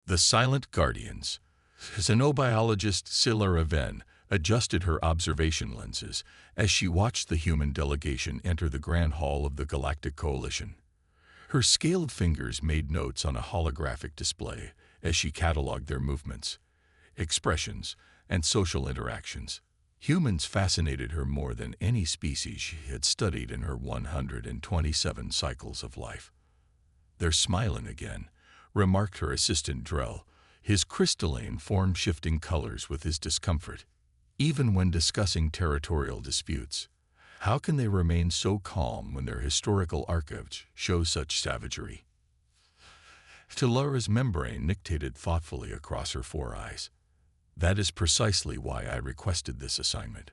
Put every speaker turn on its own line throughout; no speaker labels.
The Silent Guardians. Xenobiologist Silera Venn adjusted her observation lenses as she watched the human delegation enter the Grand Hall of the Galactic Coalition. Her scaled fingers made notes on a holographic display as she cataloged their movements, expressions, and social interactions. Humans fascinated her more than any species she had studied in her 127 cycles of life. "They're smiling again," remarked her assistant Drell, his crystalline form shifting colors with his discomfort. Even when discussing territorial disputes, how can they remain so calm when their historical archives show such savagery? Silera's membrane dictated thoughtfully across her four eyes. "That is precisely why I requested this assignment."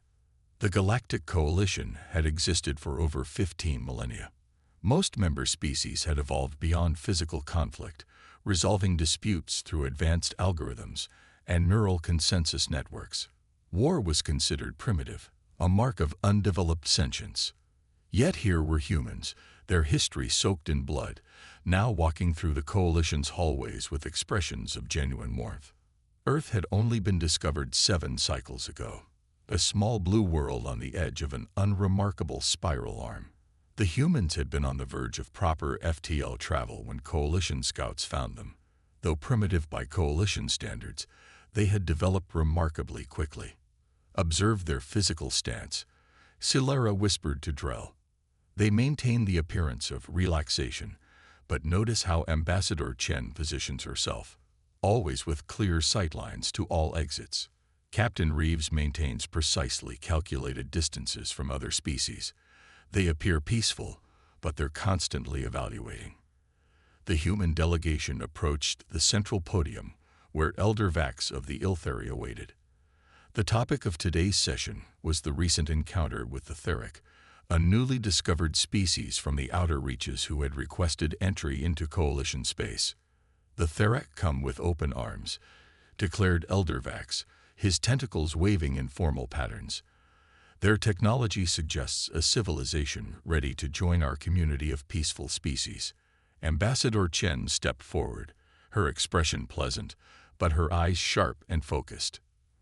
The Galactic Coalition had existed for over 15 millennia. Most member species had evolved beyond physical conflict, resolving disputes through advanced algorithms and neural consensus networks. War was considered primitive, a mark of undeveloped sentience. Yet here were humans, their history soaked in blood, now walking through the Coalition's hallways with expressions of genuine warmth. Earth had only been discovered 7 cycles ago, a small blue world on the edge of an unremarkable spiral arm. The humans had been on the verge of proper FTL travel when Coalition scouts found them. Though primitive by Coalition standards, they had developed remarkably quickly. "Observe their physical stance," Silera whispered to Drell. "They maintain the appearance of relaxation, but notice how Ambassador Chen positions herself, always with clear sightlines to all exits. Captain Reeves maintains precisely calculated distances from other species. They appear peaceful, but they're constantly evaluating." The human delegation approached the central podium, where Elder Vax of the Iltheri awaited. The topic of today's session was the recent encounter with the Theric, a newly discovered species from the outer reaches who had requested entry into Coalition space. "The Theric come with open arms," declared Elder Vax, his tentacles waving in formal patterns. "Their technology suggests a civilization ready to join our community of peaceful species." Ambassador Chen stepped forward, her expression pleasant, but her eyes sharp and focused.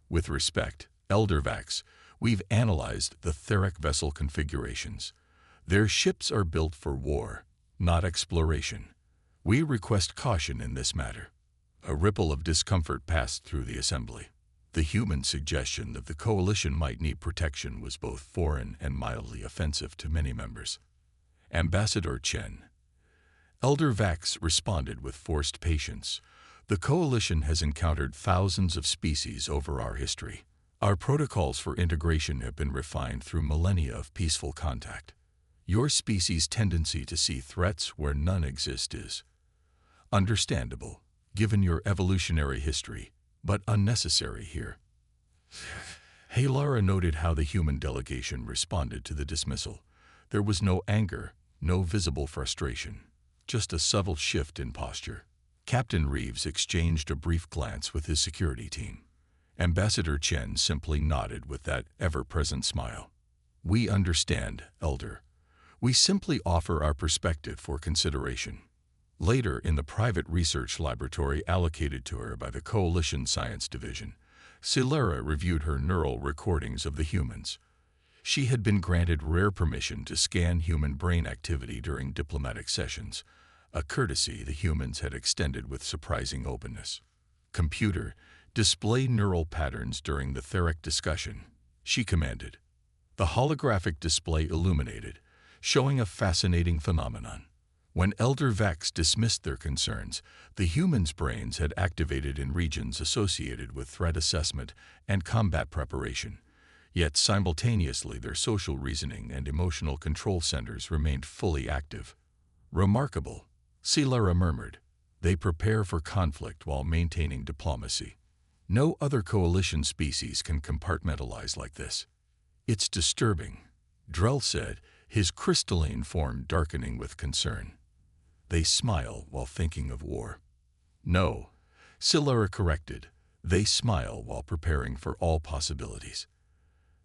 "With respect, Elder Vax, we've analyzed the Theric vessel configurations. Their ships are built for war, not exploration. We request caution in this matter." A ripple of discomfort passed through the assembly. The human suggestion that the Coalition might need protection was both foreign and mildly offensive to many members. "Ambassador Chen," Elder Vax responded with forced patience, "the Coalition has encountered thousands of species over our history. Our protocols for integration have been refined through millennia of peaceful contact. Your species' tendency to see threats where none exist is understandable, given your evolutionary history, but unnecessary here." Halara noted how the human delegation responded to the dismissal. There was no anger, no visible frustration, just a subtle shift in posture. Captain Reeves exchanged a brief glance with his security team. Ambassador Chen simply nodded with that ever-present smile. "We understand, Elder. We simply offer our perspective for consideration." Later, in the private research laboratory allocated to her by the Coalition Science Division, Silera reviewed her neural recordings of the humans. She had been granted rare permission to scan human brain activity during diplomatic sessions, a courtesy the humans had extended with surprising openness. "Computer, display neural patterns during the Theric discussion," she commanded. The holographic display illuminated, showing a fascinating phenomenon. When Elder Vax dismissed their concerns, the humans' brains had activated in regions associated with threat assessment and combat preparation, yet simultaneously their social reasoning and emotional control centers remained fully active. "Remarkable," Silera murmured. "They prepare for conflict while maintaining diplomacy. No other Coalition species can compartmentalize like this." "It's disturbing," Drell said, his crystalline form darkening with concern. "They smile while thinking of war." "No," Silera corrected. "They smile while preparing for all possibilities."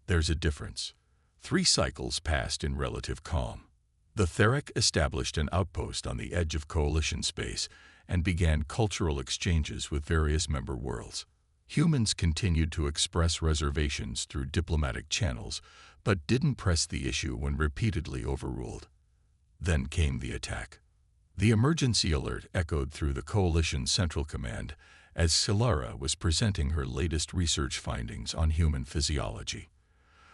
"There's a difference." 3 cycles passed in relative calm. The Theric established an outpost on the edge of Coalition space, and began cultural exchanges with various member worlds. Humans continued to express reservations through diplomatic channels, but didn't press the issue when repeatedly overruled. Then came the attack. The emergency alert echoed through the Coalition's Central Command as Silara was presenting her latest research findings on human physiology.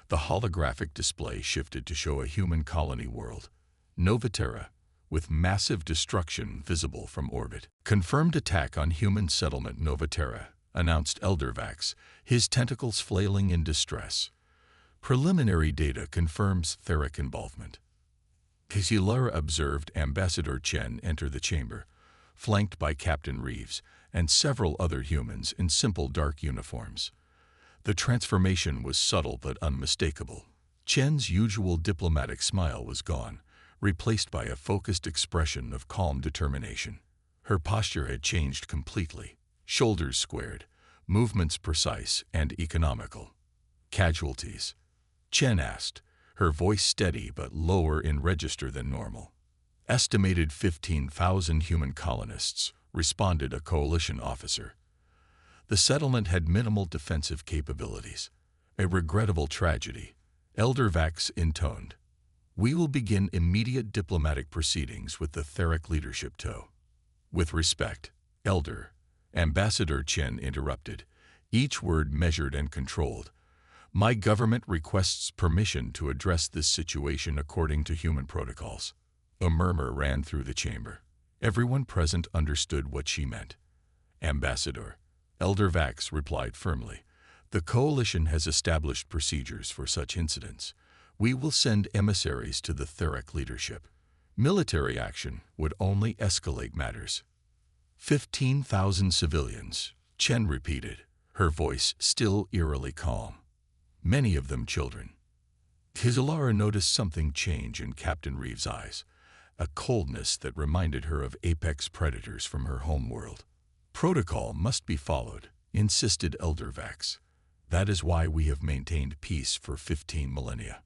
The holographic display shifted to show a human colony world, Novaterra, with massive destruction visible from orbit. Confirmed attack on human settlement Novaterra, announced Eldervax, his tentacles flailing in distress. Preliminary data confirms Theric involvement. Silara observed Ambassador Chen enter the chamber, flanked by Captain Reeves and several other humans in simple dark uniforms. The transformation was subtle but unmistakable. Chen's usual diplomatic smile was gone, replaced by a focused expression of calm determination. Her posture had changed completely, shoulders squared, movements precise and economical. Casualties? Chen asked, her voice steady but lower in register than normal. Estimated 15,000 human colonists, responded a coalition officer. The settlement had minimal defensive capabilities. A regrettable tragedy, Eldervax intoned. We will begin immediate diplomatic proceedings with the Theric leadership tow. With respect, Elder, Ambassador Chen interrupted, each word measured and controlled. My government requests permission to address this situation according to human protocols. A murmur ran through the chamber. Everyone present understood what she meant. Ambassador, Eldervax replied firmly, the Coalition has established procedures for such incidents. We will send emissaries to the Theric leadership. Military action would only escalate matters. 15,000 civilians, Chen repeated, her voice still eerily calm. Many of them children. Silara noticed something change in Captain Reeves' eyes, a coldness that reminded her of apex predators from her homeworld. Protocol must be followed, insisted Eldervax. That is why we have maintained peace for 15 millennia.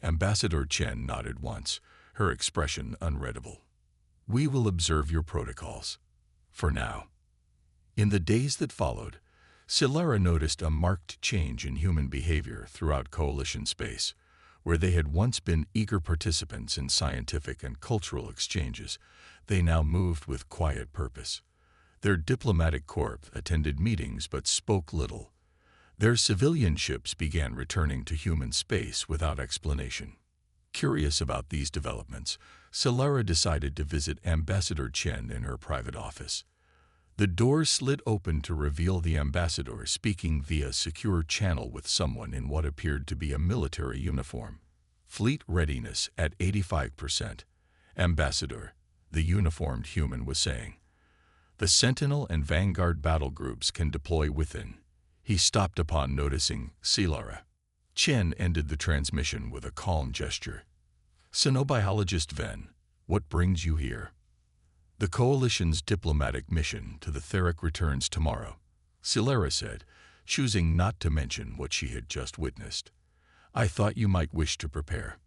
Ambassador Chen nodded once, her expression unreadable. We will observe your protocols. For now. In the days that followed, Silara noticed a marked change in human behavior throughout Coalition space, where they had once been eager participants in scientific and cultural exchanges. They now moved with quiet purpose. Their diplomatic corps attended meetings but spoke little. Their civilian ships began returning to human space without explanation. Curious about these developments, Silara decided to visit Ambassador Chen in her private office. The door slid open to reveal the ambassador speaking via secure channel with someone in what appeared to be a military uniform. Fleet readiness at 85%. Ambassador, the uniformed human was saying. The Sentinel and Vanguard battle groups can deploy within. He stopped upon noticing Silara. Chen ended the transmission with a calm gesture. Xenobiologist Ven, what brings you here? The Coalition's diplomatic mission to the Theric returns tomorrow, Silara said, choosing not to mention what she had just witnessed. I thought you might wish to prepare.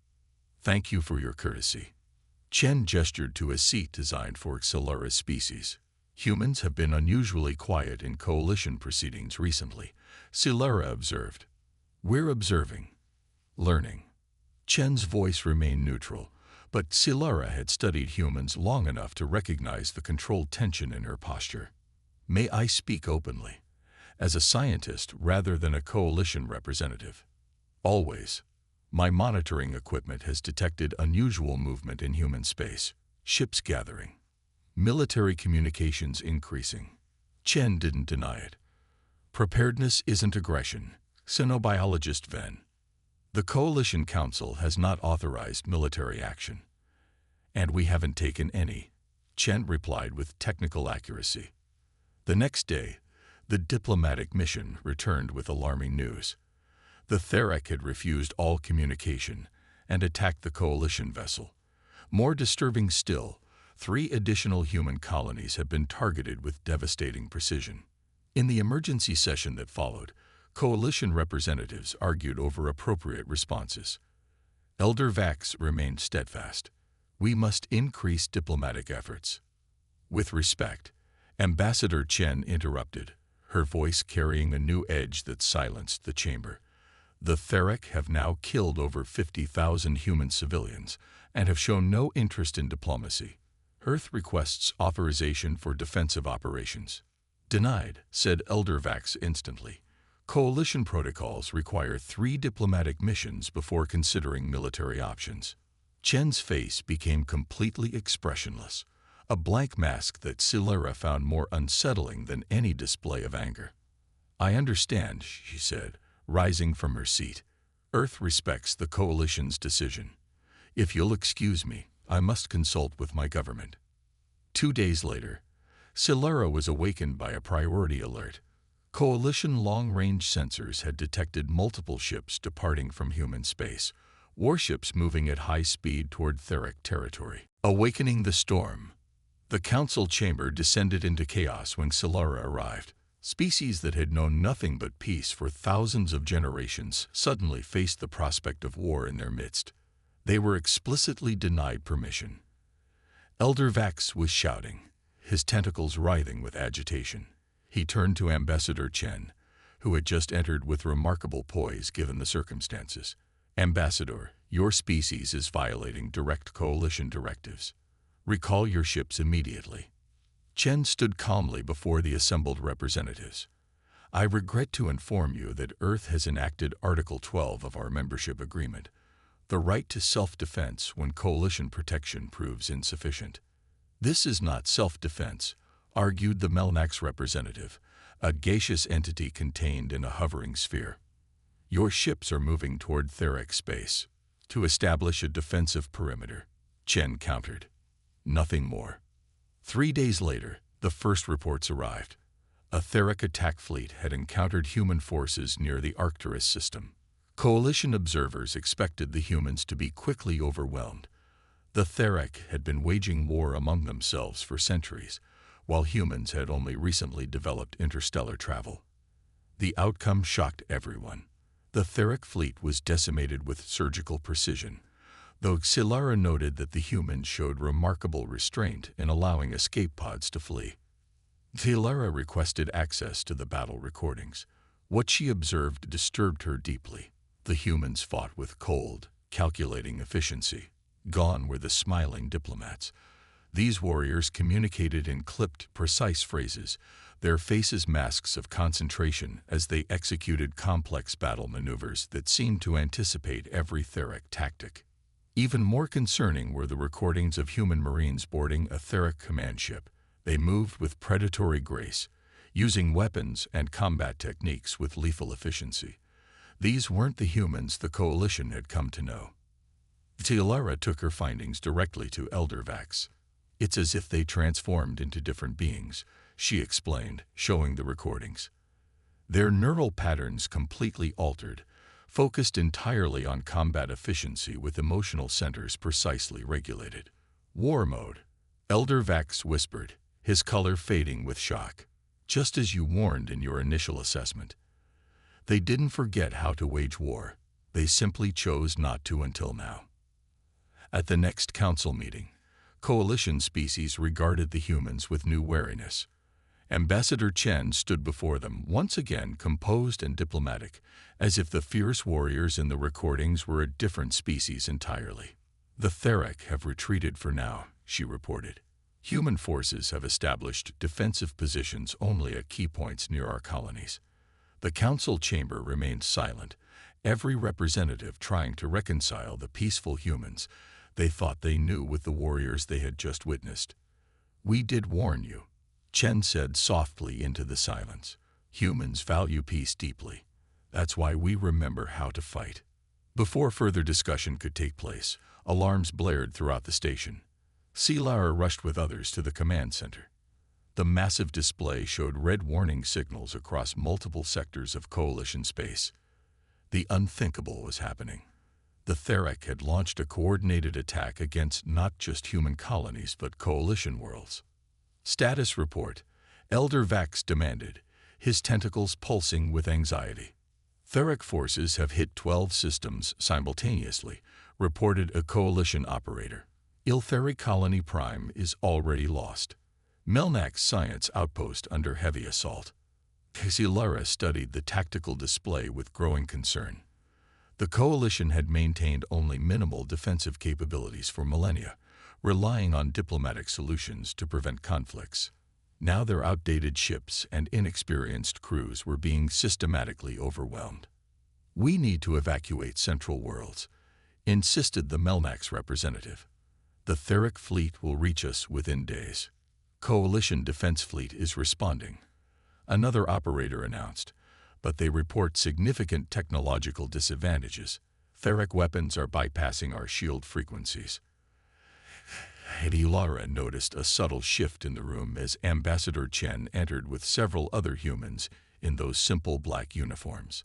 Thank you for your courtesy. Chen gestured to a seat designed for Silara's species. Humans have been unusually quiet in Coalition proceedings recently, Silara observed. We're observing. Learning. Chen's voice remained neutral, but Silara had studied humans long enough to recognize the controlled tension in her posture. May I speak openly, as a scientist rather than a Coalition representative? Always. My monitoring equipment has detected unusual movement in human space, ships gathering, military communications increasing. Chen didn't deny it. Preparedness isn't aggression, Xenobiologist Ven. The Coalition Council has not authorized military action. And we haven't taken any, Chen replied with technical accuracy. The next day, the diplomatic mission returned with alarming news. The Theric had refused all communication and attacked the Coalition vessel. More disturbing still, 3 additional human colonies have been targeted with devastating precision. In the emergency session that followed, Coalition representatives argued over appropriate responses. Eldervax remained steadfast. We must increase diplomatic efforts. With respect, Ambassador Chen interrupted, her voice carrying a new edge that silenced the chamber. The Theric have now killed over 50,000 human civilians and have shown no interest in diplomacy. Earth requests authorization for defensive operations. Denied, said Elder Vax instantly. Coalition protocols require 3 diplomatic missions before considering military options. Chen's face became completely expressionless, a blank mask that Silera found more unsettling than any display of anger. I understand, she said, rising from her seat. Earth respects the Coalition's decision. If you'll excuse me, I must consult with my government. 2 days later, Silera was awakened by a priority alert. Coalition long-range sensors had detected multiple ships departing from human space, warships moving at high speed toward Theric territory. Awakening the storm. The council chamber descended into chaos when Silera arrived. Species that had known nothing but peace for thousands of generations suddenly faced the prospect of war in their midst. They were explicitly denied permission. Elder Vax was shouting, his tentacles writhing with agitation. He turned to Ambassador Chen, who had just entered with remarkable poise given the circumstances. Ambassador, your species is violating direct Coalition directives. Recall your ships immediately. Chen stood calmly before the assembled representatives. I regret to inform you that Earth has enacted Article 12 of our membership agreement, the right to self-defense when Coalition protection proves insufficient. This is not self-defense, argued the Melnax representative, a gaseous entity contained in a hovering sphere. Your ships are moving toward Theric space to establish a defensive perimeter, Chen countered. Nothing more. 3 days later, the first reports arrived. A Theric attack fleet had encountered human forces near the Arcturus system. Coalition observers expected the humans to be quickly overwhelmed. The Theric had been waging war among themselves for centuries, while humans had only recently developed interstellar travel. The outcome shocked everyone. The Theric fleet was decimated with surgical precision, though Silera noted that the humans showed remarkable restraint in allowing escape pods to flee. Silera requested access to the battle recordings. What she observed disturbed her deeply. The humans fought with cold, calculating efficiency. Gone were the smiling diplomats. These warriors communicated in clipped, precise phrases, their faces masks of concentration as they executed complex battle maneuvers that seemed to anticipate every Theric tactic. Even more concerning were the recordings of human Marines boarding a Theric command ship. They moved with predatory grace, using weapons and combat techniques with lethal efficiency. These weren't the humans the Coalition had come to know. Silera took her findings directly to Elder Vax. It's as if they transformed into different beings, she explained, showing the recordings. Their neural patterns completely altered, focused entirely on combat efficiency with emotional centers precisely regulated. War mode, Elder Vax whispered, his color fading with shock. Just as you warned in your initial assessment. They didn't forget how to wage war. They simply chose not to until now. At the next council meeting, Coalition species regarded the humans with new wariness. Ambassador Chen stood before them, once again composed and diplomatic, as if the fierce warriors in the recordings were a different species entirely. The Theric have retreated for now, she reported. Human forces have established defensive positions only at key points near our colonies. The council chamber remained silent, every representative trying to reconcile the peaceful humans they thought they knew with the warriors they had just witnessed. We did warn you, Chen said softly into the silence. Humans value peace deeply. That's why we remember how to fight. Before further discussion could take place, alarms blared throughout the station. Silera rushed with others to the command center. The massive display showed red warning signals across multiple sectors of Coalition space. The unthinkable was happening. The Theric had launched a coordinated attack against not just human colonies but Coalition worlds. Status report, Elder Vax demanded, his tentacles pulsing with anxiety. Theric forces have hit 12 systems simultaneously, reported a Coalition operator. Iltheri Colony Prime is already lost. Melnak's science outpost under heavy assault. Silara studied the tactical display with growing concern. The coalition had maintained only minimal defensive capabilities for millennia, relying on diplomatic solutions to prevent conflicts. Now their outdated ships and inexperienced crews were being systematically overwhelmed. "We need to evacuate Central Worlds," insisted the Melnak's representative. "The Theric fleet will reach us within days." "Coalition Defense Fleet is responding," another operator announced, "but they report significant technological disadvantages. Theric weapons are bypassing our shield frequencies." Silara noticed a subtle shift in the room as Ambassador Chen entered with several other humans in those simple black uniforms.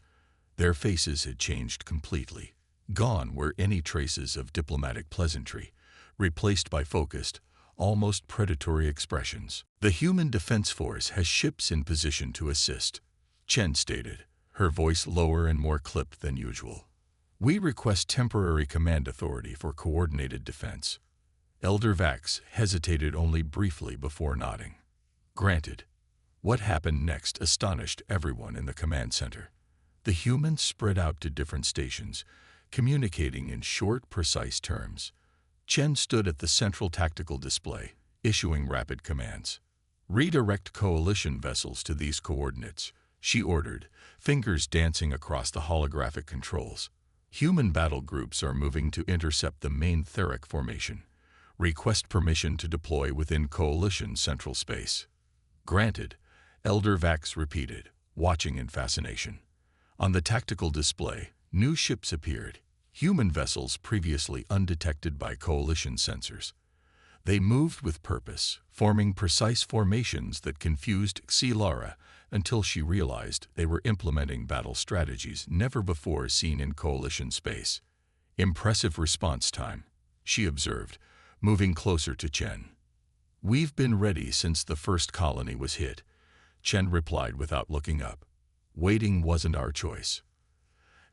Their faces had changed completely. Gone were any traces of diplomatic pleasantry, replaced by focused, almost predatory expressions. "The Human Defense Force has ships in position to assist," Chen stated, her voice lower and more clipped than usual. "We request temporary command authority for coordinated defense." Elder Vax hesitated only briefly before nodding. "Granted." What happened next astonished everyone in the command center. The humans spread out to different stations, communicating in short, precise terms. Chen stood at the central tactical display, issuing rapid commands. "Redirect coalition vessels to these coordinates," she ordered, fingers dancing across the holographic controls. "Human battle groups are moving to intercept the main Theric formation. Request permission to deploy within coalition central space." "Granted," Elder Vax repeated, watching in fascination. On the tactical display, new ships appeared, human vessels previously undetected by coalition sensors. They moved with purpose, forming precise formations that confused Silara until she realized they were implementing battle strategies never before seen in coalition space. "Impressive response time," she observed, moving closer to Chen. "We've been ready since the first colony was hit," Chen replied without looking up. "Waiting wasn't our choice."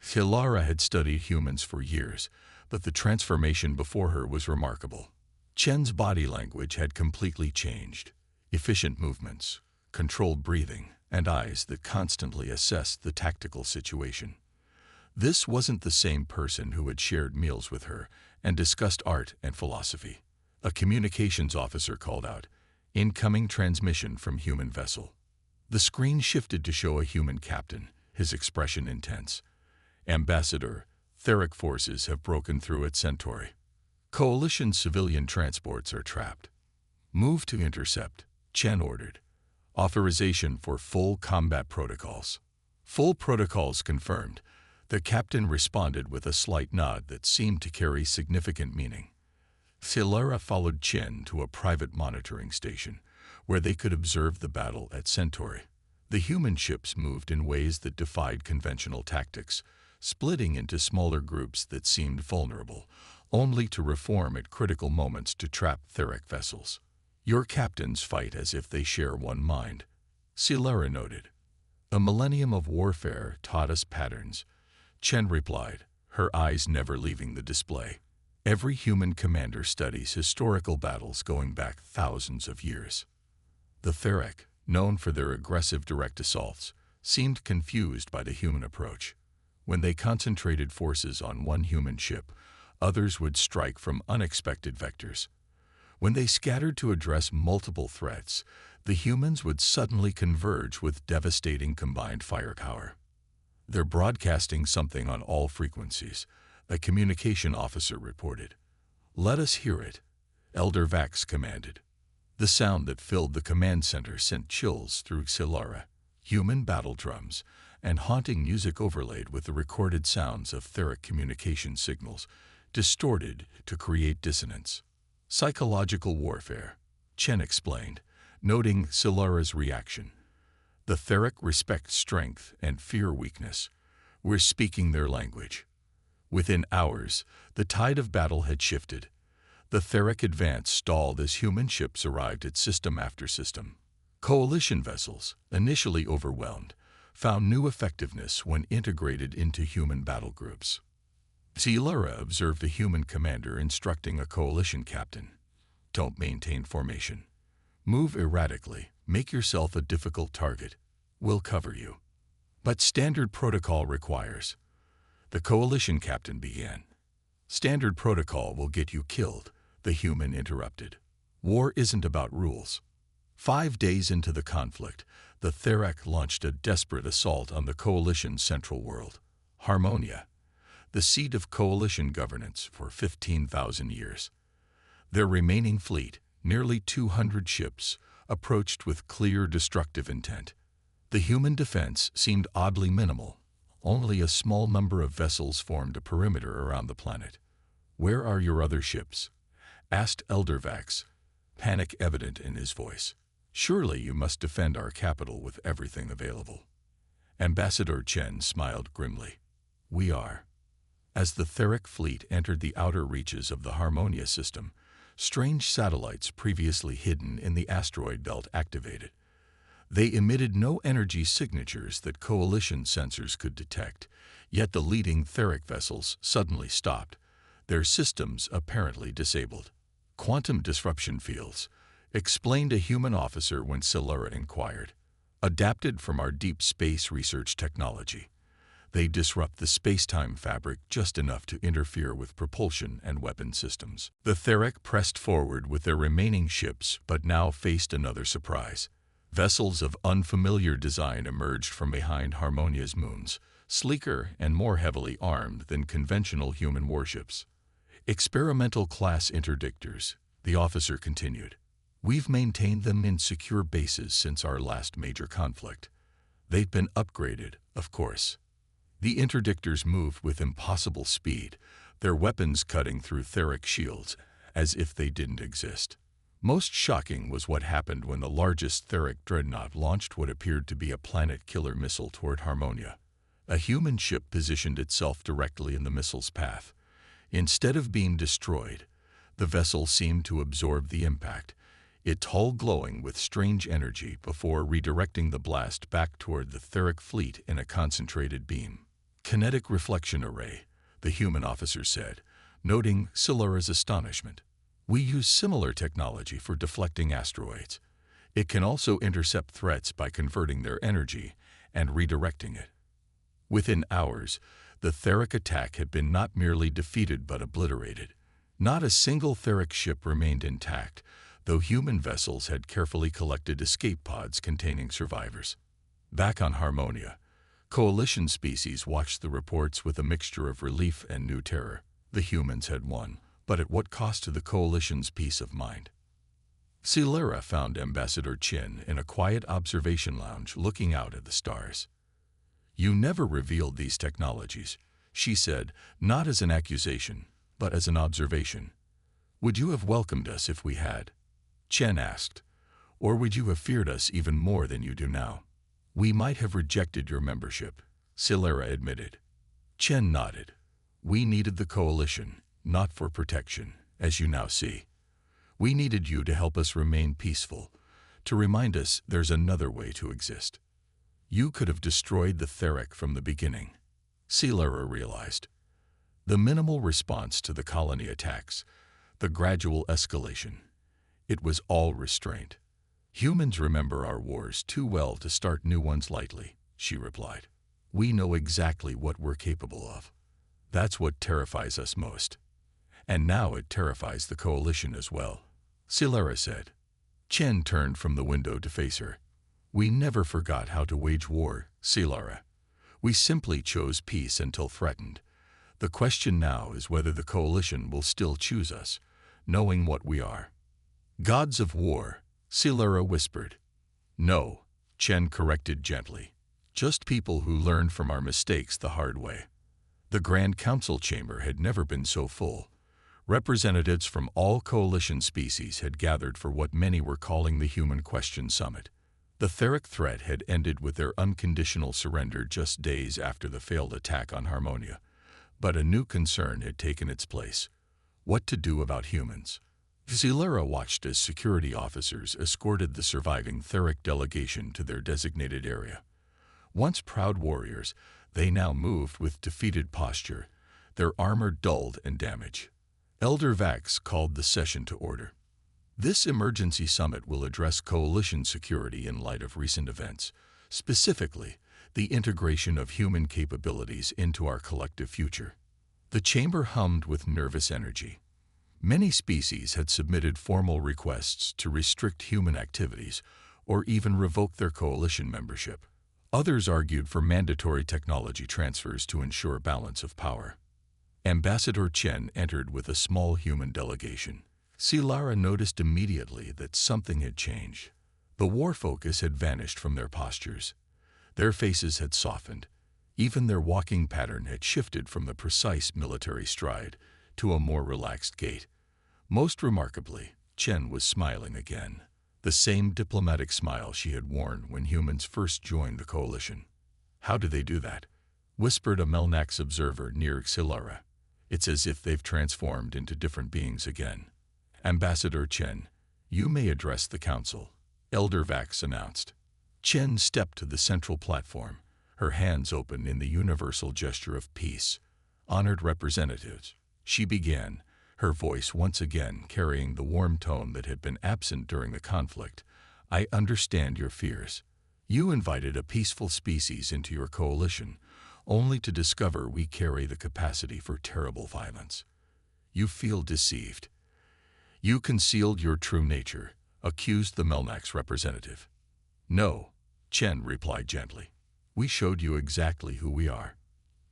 Silara had studied humans for years, but the transformation before her was remarkable. Chen's body language had completely changed. Efficient movements, controlled breathing, and eyes that constantly assessed the tactical situation. This wasn't the same person who had shared meals with her and discussed art and philosophy. A communications officer called out, "Incoming transmission from human vessel." The screen shifted to show a human captain, his expression intense. "Ambassador, Theric forces have broken through at Centauri. Coalition civilian transports are trapped. Move to intercept," Chen ordered. "Authorization for full combat protocols." "Full protocols confirmed," the captain responded with a slight nod that seemed to carry significant meaning. Silara followed Chen to a private monitoring station, where they could observe the battle at Centauri. The human ships moved in ways that defied conventional tactics, splitting into smaller groups that seemed vulnerable, only to reform at critical moments to trap Theric vessels. "Your captains fight as if they share one mind," Silara noted. "A millennium of warfare taught us patterns," Chen replied, her eyes never leaving the display. "Every human commander studies historical battles going back thousands of years." The Theric, known for their aggressive direct assaults, seemed confused by the human approach. When they concentrated forces on one human ship, others would strike from unexpected vectors. When they scattered to address multiple threats, the humans would suddenly converge with devastating combined firepower. "They're broadcasting something on all frequencies," a communication officer reported. "Let us hear it," Elder Vax commanded. The sound that filled the command center sent chills through Silara. Human battle drums and haunting music overlaid with the recorded sounds of Theric communication signals, distorted to create dissonance. "Psychological warfare," Chen explained, noting Silara's reaction. "The Theric respect strength and fear weakness. We're speaking their language." Within hours, the tide of battle had shifted. The Theric advance stalled as human ships arrived at system after system. Coalition vessels, initially overwhelmed, found new effectiveness when integrated into human battle groups. Silara observed a human commander instructing a coalition captain, "Don't maintain formation. Move erratically, make yourself a difficult target. We'll cover you. But standard protocol requires. The coalition captain began. Standard protocol will get you killed, the human interrupted. War isn't about rules. 5 days into the conflict, the Therek launched a desperate assault on the coalition's central world, Harmonia, the seat of coalition governance for 15,000 years. Their remaining fleet, nearly 200 ships, approached with clear destructive intent. The human defense seemed oddly minimal. Only a small number of vessels formed a perimeter around the planet. "Where are your other ships?" asked Elder Vax, panic evident in his voice. "Surely you must defend our capital with everything available." Ambassador Chen smiled grimly. "We are." As the Therek fleet entered the outer reaches of the Harmonia system, strange satellites previously hidden in the asteroid belt activated. They emitted no energy signatures that coalition sensors could detect, yet the leading Therek vessels suddenly stopped, their systems apparently disabled. "Quantum disruption fields," explained a human officer when Silura inquired. "Adapted from our deep space research technology. They disrupt the space-time fabric just enough to interfere with propulsion and weapon systems." The Therek pressed forward with their remaining ships, but now faced another surprise. Vessels of unfamiliar design emerged from behind Harmonia's moons, sleeker and more heavily armed than conventional human warships. "Experimental class interdictors," the officer continued. "We've maintained them in secure bases since our last major conflict. They've been upgraded, of course." The interdictors moved with impossible speed, their weapons cutting through Therek shields as if they didn't exist. Most shocking was what happened when the largest Therek dreadnought launched what appeared to be a planet-killer missile toward Harmonia. A human ship positioned itself directly in the missile's path. Instead of being destroyed, the vessel seemed to absorb the impact, its hull glowing with strange energy before redirecting the blast back toward the Therek fleet in a concentrated beam. "Kinetic reflection array," the human officer said, noting Silura's astonishment. "We use similar technology for deflecting asteroids. It can also intercept threats by converting their energy and redirecting it." Within hours, the Therek attack had been not merely defeated but obliterated. Not a single Therek ship remained intact, though human vessels had carefully collected escape pods containing survivors. Back on Harmonia, coalition species watched the reports with a mixture of relief and new terror. The humans had won, but at what cost to the coalition's peace of mind? Silura found Ambassador Qin in a quiet observation lounge looking out at the stars. "You never revealed these technologies," she said, not as an accusation, but as an observation. "Would you have welcomed us if we had?" Chen asked. "Or would you have feared us even more than you do now?" "We might have rejected your membership," Silura admitted. Chen nodded. "We needed the coalition, not for protection, as you now see. We needed you to help us remain peaceful, to remind us there's another way to exist. You could have destroyed the Therek from the beginning." Silura realized. The minimal response to the colony attacks, the gradual escalation, it was all restraint. "Humans remember our wars too well to start new ones lightly," she replied. "We know exactly what we're capable of. That's what terrifies us most. And now it terrifies the coalition as well," Silura said. Chen turned from the window to face her. "We never forgot how to wage war, Silura. We simply chose peace until threatened. The question now is whether the coalition will still choose us, knowing what we are." "Gods of war," Silura whispered. "No," Chen corrected gently. "Just people who learned from our mistakes the hard way." The Grand Council chamber had never been so full. Representatives from all coalition species had gathered for what many were calling the Human Question Summit. The Therek threat had ended with their unconditional surrender just days after the failed attack on Harmonia. But a new concern had taken its place. What to do about humans? Silura watched as security officers escorted the surviving Therek delegation to their designated area. Once proud warriors, they now moved with defeated posture, their armor dulled and damaged. Elder Vax called the session to order. This emergency summit will address coalition security in light of recent events, specifically the integration of human capabilities into our collective future. The chamber hummed with nervous energy. Many species had submitted formal requests to restrict human activities or even revoke their coalition membership. Others argued for mandatory technology transfers to ensure balance of power. Ambassador Chen entered with a small human delegation. Silara noticed immediately that something had changed. The war focus had vanished from their postures. Their faces had softened. Even their walking pattern had shifted from the precise military stride to a more relaxed gait. Most remarkably, Chen was smiling again, the same diplomatic smile she had worn when humans first joined the coalition. "How do they do that?" whispered a Melnax observer near Silara. "It's as if they've transformed into different beings again." "Ambassador Chen, you may address the council," Elder Vax announced. Chen stepped to the central platform, her hands open in the universal gesture of peace. "Honored representatives," she began, her voice once again carrying the warm tone that had been absent during the conflict. "I understand your fears. You invited a peaceful species into your coalition, only to discover we carry the capacity for terrible violence. You feel deceived. You concealed your true nature," accused the Melnax representative. "No," Chen replied gently. "We showed you exactly who we are.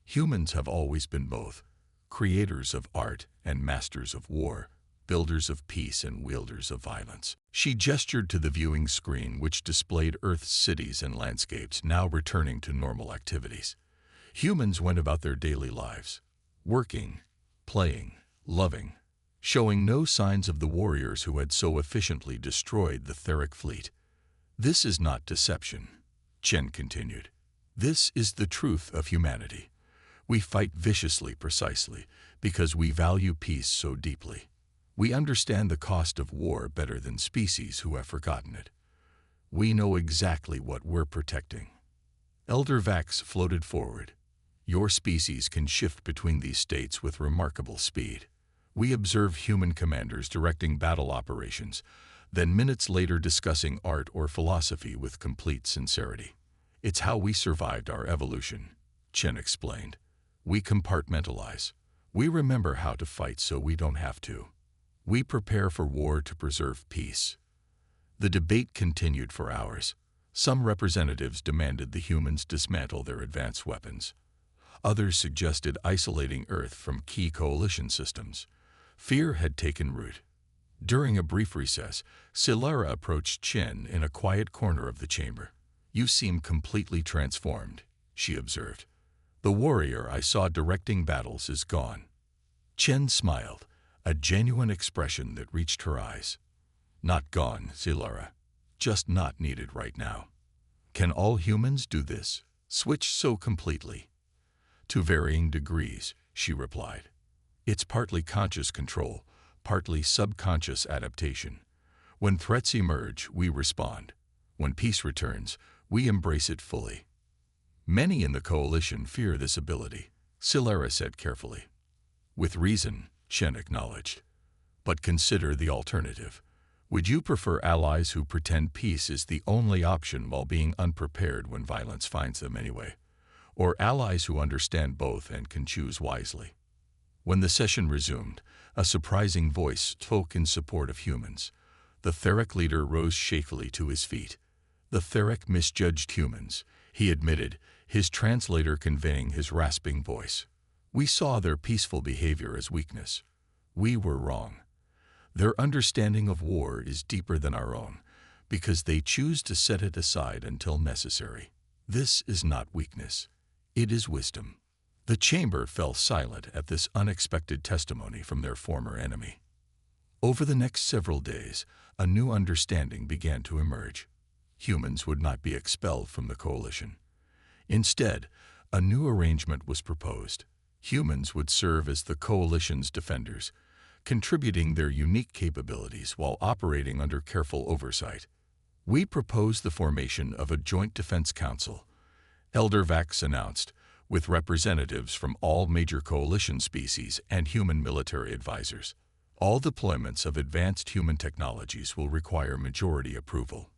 Humans have always been both, creators of art and masters of war, builders of peace and wielders of violence." She gestured to the viewing screen which displayed Earth's cities and landscapes now returning to normal activities. Humans went about their daily lives, working, playing, loving, showing no signs of the warriors who had so efficiently destroyed the Theric fleet. "This is not deception," Chen continued. "This is the truth of humanity. We fight viciously precisely because we value peace so deeply. We understand the cost of war better than species who have forgotten it. We know exactly what we're protecting." Elder Vax floated forward. "Your species can shift between these states with remarkable speed. We observe human commanders directing battle operations, then minutes later discussing art or philosophy with complete sincerity. It's how we survived our evolution," Chen explained. "We compartmentalize. We remember how to fight so we don't have to. We prepare for war to preserve peace." The debate continued for hours. Some representatives demanded the humans dismantle their advanced weapons. Others suggested isolating Earth from key coalition systems. Fear had taken root. During a brief recess, Silara approached Chen in a quiet corner of the chamber. "You seem completely transformed," she observed. "The warrior I saw directing battles is gone." Chen smiled, a genuine expression that reached her eyes. "Not gone, Silara. Just not needed right now." "Can all humans do this? Switch so completely?" "To varying degrees," she replied. "It's partly conscious control, partly subconscious adaptation. When threats emerge, we respond. When peace returns, we embrace it fully." "Many in the coalition fear this ability," Silara said carefully. "With reason," Chen acknowledged. "But consider the alternative. Would you prefer allies who pretend peace is the only option while being unprepared when violence finds them anyway? Or allies who understand both and can choose wisely?" When the session resumed, a surprising voice spoke in support of humans. The Theric leader rose shakily to his feet. "The Theric misjudged humans," he admitted, his translator conveying his rasping voice. "We saw their peaceful behavior as weakness. We were wrong. Their understanding of war is deeper than our own, because they choose to set it aside until necessary. This is not weakness. It is wisdom." The chamber fell silent at this unexpected testimony from their former enemy. Over the next several days, a new understanding began to emerge. Humans would not be expelled from the coalition. Instead, a new arrangement was proposed. Humans would serve as the coalition's defenders, contributing their unique capabilities while operating under careful oversight. "We propose the formation of a Joint Defense Council," Elder Vax announced, "with representatives from all major coalition species and human military advisors. All deployments of advanced human technologies will require majority approval.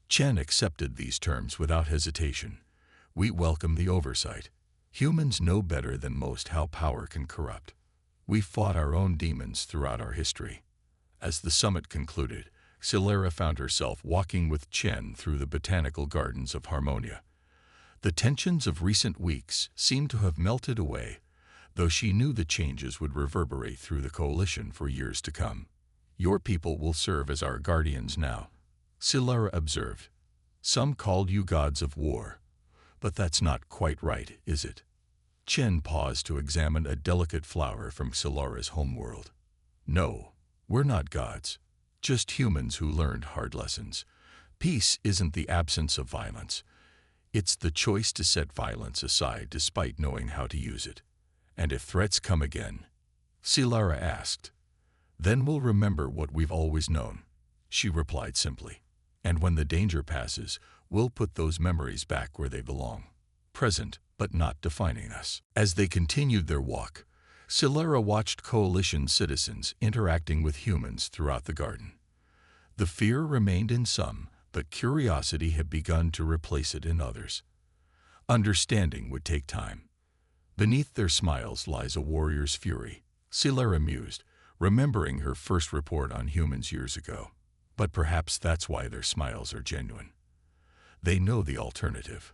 Chen accepted these terms without hesitation. We welcome the oversight. Humans know better than most how power can corrupt. We fought our own demons throughout our history. As the summit concluded, Silera found herself walking with Chen through the botanical gardens of Harmonia. The tensions of recent weeks seemed to have melted away, though she knew the changes would reverberate through the coalition for years to come. Your people will serve as our guardians now, Silera observed. Some called you gods of war, but that's not quite right, is it? Chen paused to examine a delicate flower from Silera's homeworld. No, we're not gods, just humans who learned hard lessons. Peace isn't the absence of violence. It's the choice to set violence aside despite knowing how to use it. And if threats come again, Silera asked, then we'll remember what we've always known, she replied simply. And when the danger passes, we'll put those memories back where they belong, present but not defining us. As they continued their walk, Silera watched coalition citizens interacting with humans throughout the garden. The fear remained in some, but curiosity had begun to replace it in others. Understanding would take time. Beneath their smiles lies a warrior's fury, Silera mused, remembering her first report on humans years ago. But perhaps that's why their smiles are genuine. They know the alternative.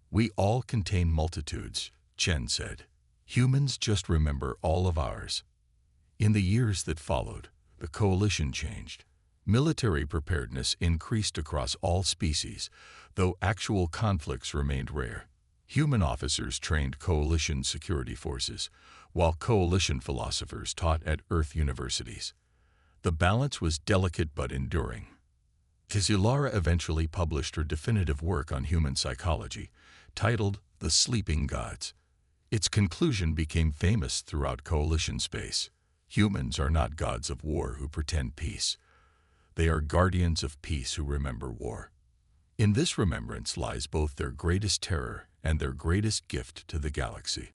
We all contain multitudes, Chen said. Humans just remember all of ours. In the years that followed, the coalition changed. Military preparedness increased across all species, though actual conflicts remained rare. Human officers trained coalition security forces, while coalition philosophers taught at Earth universities. The balance was delicate but enduring. Silera eventually published her definitive work on human psychology, titled The Sleeping Gods. Its conclusion became famous throughout coalition space. Humans are not gods of war who pretend peace. They are guardians of peace who remember war. In this remembrance lies both their greatest terror and their greatest gift to the galaxy.